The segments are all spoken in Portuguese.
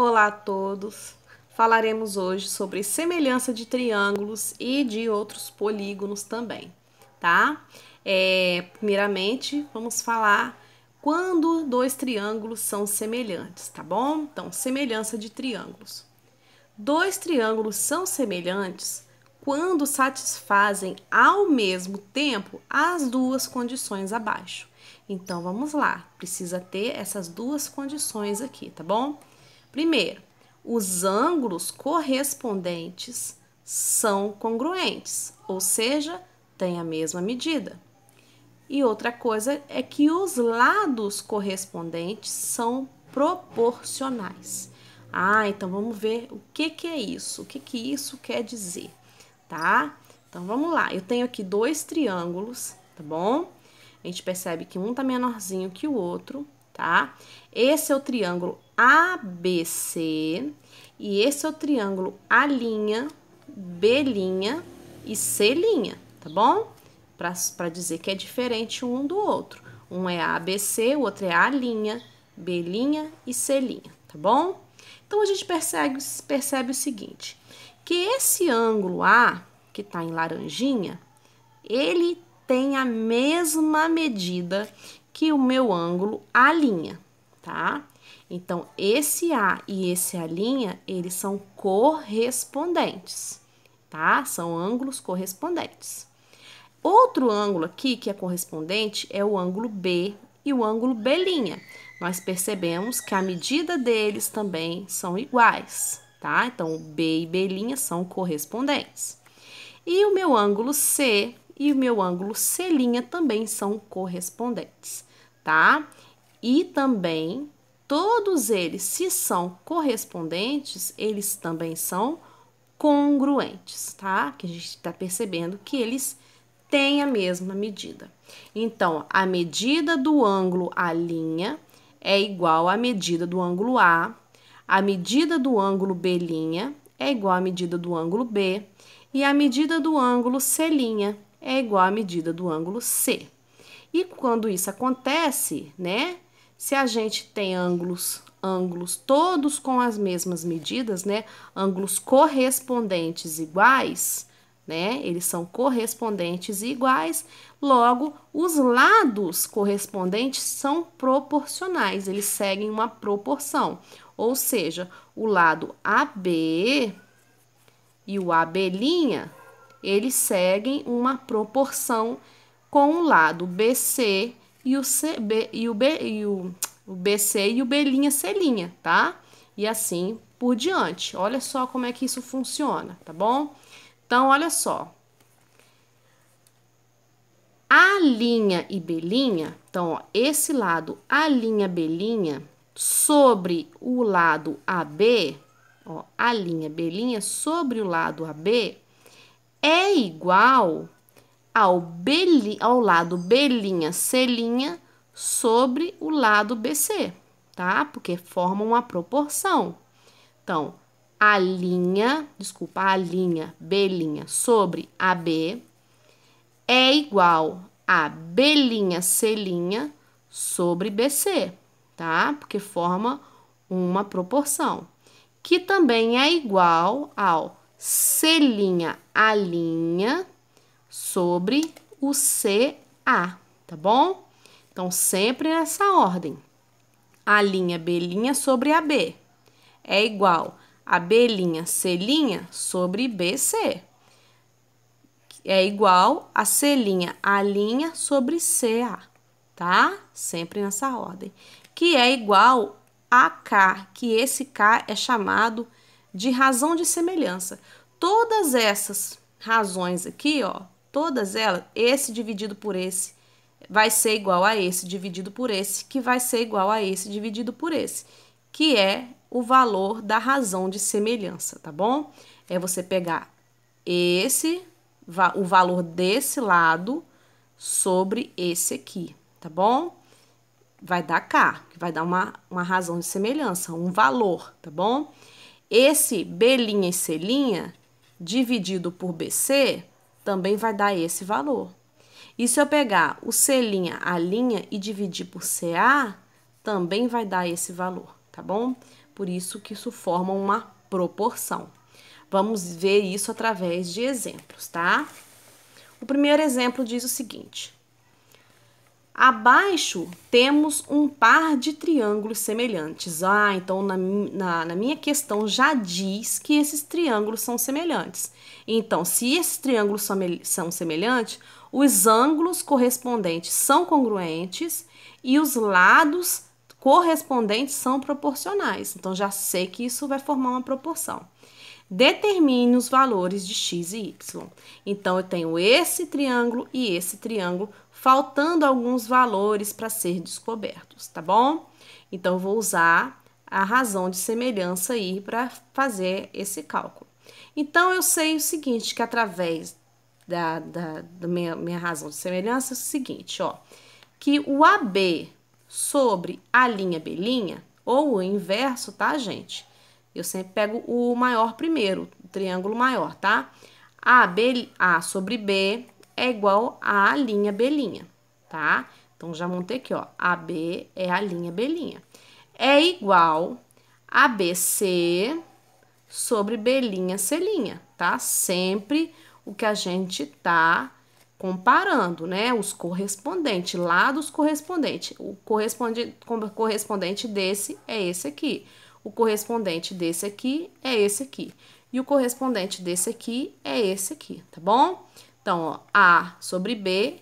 Olá a todos! Falaremos hoje sobre semelhança de triângulos e de outros polígonos também, tá? Primeiramente, vamos falar quando dois triângulos são semelhantes, tá bom? Então, semelhança de triângulos. Dois triângulos são semelhantes quando satisfazem ao mesmo tempo as duas condições abaixo. Então, vamos lá, precisa ter essas duas condições aqui, tá bom? Primeiro, os ângulos correspondentes são congruentes, ou seja, têm a mesma medida. E outra coisa é que os lados correspondentes são proporcionais. Então vamos ver o que é isso, o que isso quer dizer, tá? Então vamos lá, eu tenho aqui dois triângulos, tá bom? A gente percebe que um tá menorzinho que o outro, tá? Esse é o triângulo ABC e esse é o triângulo A', B' e C', tá bom? Para dizer que é diferente um do outro. Um é ABC, o outro é A', B' e C', tá bom? Então, a gente percebe o seguinte, que esse ângulo A, que está em laranjinha, ele tem a mesma medida que o meu ângulo A', tá? Então, esse A e esse A', eles são correspondentes, tá? São ângulos correspondentes. Outro ângulo aqui que é correspondente é o ângulo B e o ângulo B'. Nós percebemos que a medida deles também são iguais, tá? Então, B e B' são correspondentes. E o meu ângulo C e o meu ângulo C' também são correspondentes, tá? E também, todos eles, se são correspondentes, eles também são congruentes, tá? Que a gente está percebendo que eles têm a mesma medida. Então, a medida do ângulo A' é igual à medida do ângulo A medida do ângulo B' é igual à medida do ângulo B, e a medida do ângulo C' é igual à medida do ângulo C. E quando isso acontece, né? Se a gente tem ângulos todos com as mesmas medidas, né? Ângulos correspondentes iguais, né? Eles são correspondentes e iguais, logo, os lados correspondentes são proporcionais, eles seguem uma proporção. Ou seja, o lado AB e o AB', eles seguem uma proporção com o lado BC e o CB e o BC e o B'C', tá? E assim por diante. Olha só como é que isso funciona, tá bom? Então, olha só. A' e B', então, ó, esse lado A', B' sobre o lado AB, ó, A', B' sobre o lado AB é igual ao lado B', C' sobre o lado BC, tá? Porque formam uma proporção. Então, A', B' sobre AB é igual a B', C' sobre BC, tá? Porque forma uma proporção. Que também é igual ao C', A' sobre o CA, tá bom? Então, sempre nessa ordem. A', B' sobre AB é igual a B', C' sobre BC. É igual a C', A' sobre CA, tá? Sempre nessa ordem. Que é igual a K, que esse K é chamado de razão de semelhança. Todas essas razões aqui, ó, todas elas, esse dividido por esse, vai ser igual a esse dividido por esse, que vai ser igual a esse dividido por esse, que é o valor da razão de semelhança, tá bom? É você pegar o valor desse lado sobre esse aqui, tá bom? Vai dar K, que vai dar uma razão de semelhança, um valor, tá bom? Esse B' e C' dividido por BC também vai dar esse valor. E se eu pegar o C', A' e dividir por CA, também vai dar esse valor, tá tá bom? Por isso que isso forma uma proporção. Vamos ver isso através de exemplos, tá? O primeiro exemplo diz o seguinte: abaixo temos um par de triângulos semelhantes. Então na minha questão já diz que esses triângulos são semelhantes. Então, se esses triângulos são semelhantes, os ângulos correspondentes são congruentes e os lados correspondentes são proporcionais. Então, já sei que isso vai formar uma proporção. Determine os valores de x e y. Então, eu tenho esse triângulo e esse triângulo, faltando alguns valores para ser descobertos, tá bom? Então, eu vou usar a razão de semelhança aí para fazer esse cálculo. Então, eu sei o seguinte, que através da minha razão de semelhança é o seguinte, ó, que o AB sobre a linha B', ou o inverso, tá, gente? Eu sempre pego o maior primeiro, o triângulo maior, tá? A sobre B é igual a linha B', tá? Então, já montei aqui, ó. AB é a linha B'. É igual a BC sobre B', C', tá? Sempre o que a gente tá comparando, né? Os correspondentes, lados correspondentes. O correspondente desse é esse aqui. O correspondente desse aqui é esse aqui. E o correspondente desse aqui é esse aqui, tá bom? Então, ó, A sobre B,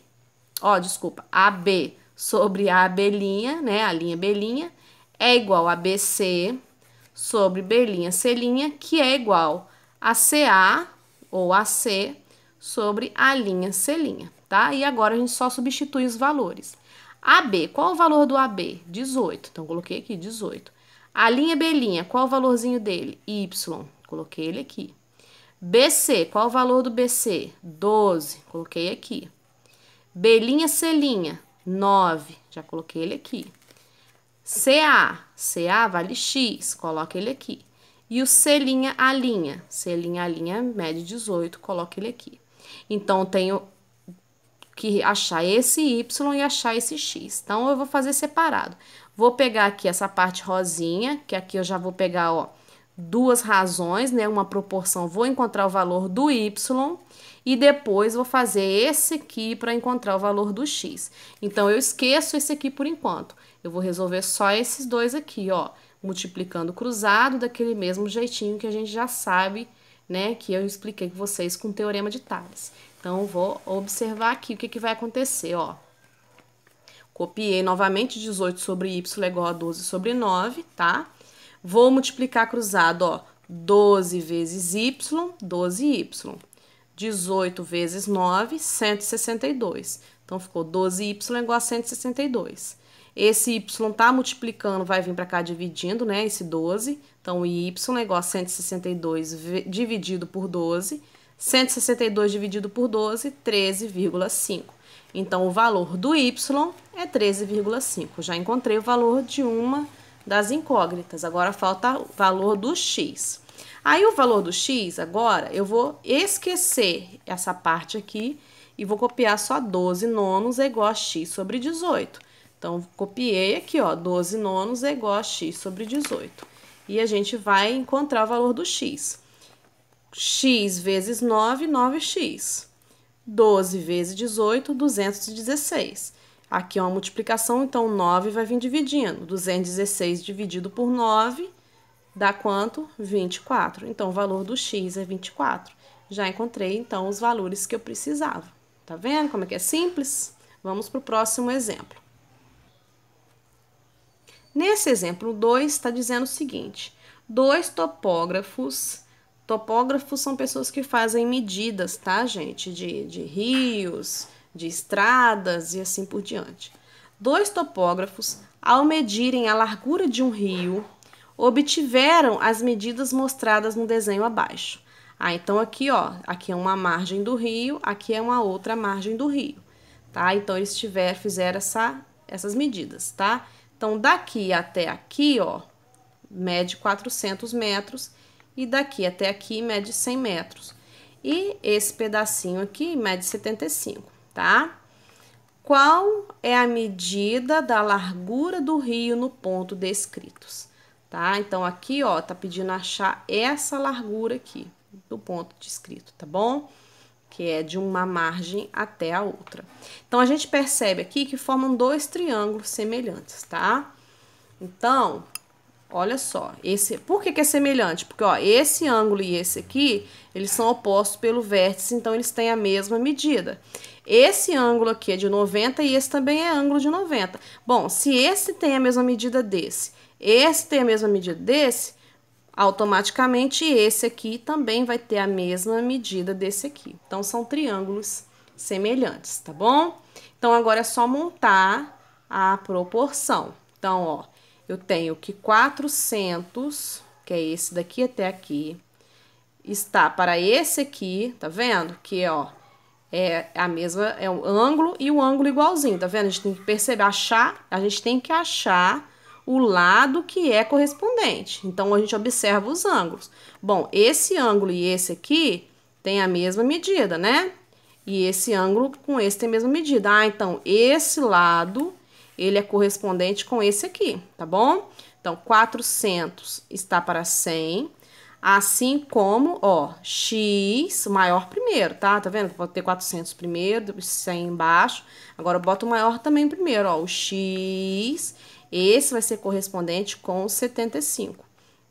AB sobre a B', né? A linha B' é igual a BC sobre B', C', que é igual a CA ou AC sobre a linha C', tá? E agora a gente só substitui os valores. AB, qual o valor do AB? 18. Então, coloquei aqui 18. A linha B', qual o valorzinho dele? Y. Coloquei ele aqui. BC, qual o valor do BC? 12. Coloquei aqui. B', C', 9. Já coloquei ele aqui. CA vale X. Coloca ele aqui. E o C', A', mede 18. Coloca ele aqui. Então, eu tenho que achar esse Y e achar esse X. Então, eu vou fazer separado. Vou pegar aqui essa parte rosinha, que aqui eu já vou pegar, ó, duas razões, né? Uma proporção, vou encontrar o valor do Y e depois vou fazer esse aqui para encontrar o valor do X. Então, eu esqueço esse aqui por enquanto. Eu vou resolver só esses dois aqui, ó, multiplicando cruzado daquele mesmo jeitinho que a gente já sabe, né? Que eu expliquei com vocês com o teorema de Tales. Então, eu vou observar aqui o que vai acontecer, ó. Copiei novamente 18 sobre y é igual a 12 sobre 9, tá? Vou multiplicar cruzado, ó. 12 vezes y, 12y. 18 vezes 9, 162. Então, ficou 12y igual a 162. Esse y tá multiplicando, vai vir para cá dividindo, né? Esse 12. Então, y é igual a 162 dividido por 12. 162 dividido por 12, 13,5. Então, o valor do y é 13,5. Já encontrei o valor de uma das incógnitas. Agora, falta o valor do x. Aí, o valor do x, agora, eu vou esquecer essa parte aqui e vou copiar só 12 nonos é igual a x sobre 18. Então, copiei aqui, ó, 12 nonos é igual a x sobre 18. E a gente vai encontrar o valor do x. X vezes 9, 9x. 12 vezes 18, 216. Aqui é uma multiplicação, então 9 vai vir dividindo. 216 dividido por 9 dá quanto? 24. Então, o valor do x é 24. Já encontrei, então, os valores que eu precisava. Tá vendo como é que é simples? Vamos para o próximo exemplo. Nesse exemplo 2, está dizendo o seguinte: dois topógrafos. Topógrafos são pessoas que fazem medidas, tá, gente? De rios, de estradas e assim por diante. Dois topógrafos, ao medirem a largura de um rio, obtiveram as medidas mostradas no desenho abaixo. Então aqui, ó, aqui é uma margem do rio, aqui é uma outra margem do rio, tá? Então eles fizeram essas medidas, tá? Então daqui até aqui, ó, mede 400 metros. E daqui até aqui mede 100 metros. E esse pedacinho aqui mede 75, tá? Qual é a medida da largura do rio no ponto descritos? tá? Então, aqui, ó, tá pedindo achar essa largura aqui, do ponto descrito, tá bom? Que é de uma margem até a outra. Então, a gente percebe aqui que formam dois triângulos semelhantes, tá? Então, olha só, por que é semelhante? Porque, ó, esse ângulo e esse aqui, eles são opostos pelo vértice, então eles têm a mesma medida. Esse ângulo aqui é de 90 e esse também é ângulo de 90. Bom, se esse tem a mesma medida desse, esse tem a mesma medida desse, automaticamente esse aqui também vai ter a mesma medida desse aqui. Então, são triângulos semelhantes, tá bom? Então, agora é só montar a proporção. Então, ó, eu tenho que 400, que é esse daqui até aqui, está para esse aqui, tá vendo? Que, ó, é a mesma, é o ângulo e o ângulo igualzinho, tá vendo? A gente tem que perceber, a gente tem que achar o lado que é correspondente. Então, a gente observa os ângulos. Bom, esse ângulo e esse aqui tem a mesma medida, né? E esse ângulo com esse tem a mesma medida. Ah, então, esse lado, ele é correspondente com esse aqui, tá bom? Então, 400 está para 100. Assim como, ó, x, o maior primeiro, tá? Tá vendo? Vou ter 400 primeiro, depois 100 embaixo. Agora, eu boto o maior também primeiro, ó, o x. Esse vai ser correspondente com o 75,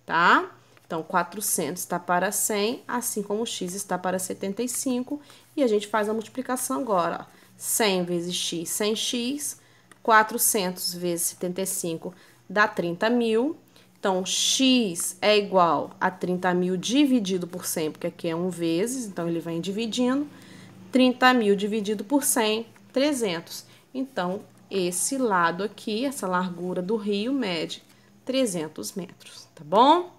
tá? Então, 400 está para 100, assim como o x está para 75. E a gente faz a multiplicação agora, ó. 100 vezes x, 100x. 400 vezes 75 dá 30.000. Então, x é igual a 30.000 dividido por 100, porque aqui é 1 vezes, então ele vem dividindo. 30.000 dividido por 100, 300. Então, esse lado aqui, essa largura do rio, mede 300 metros, tá bom?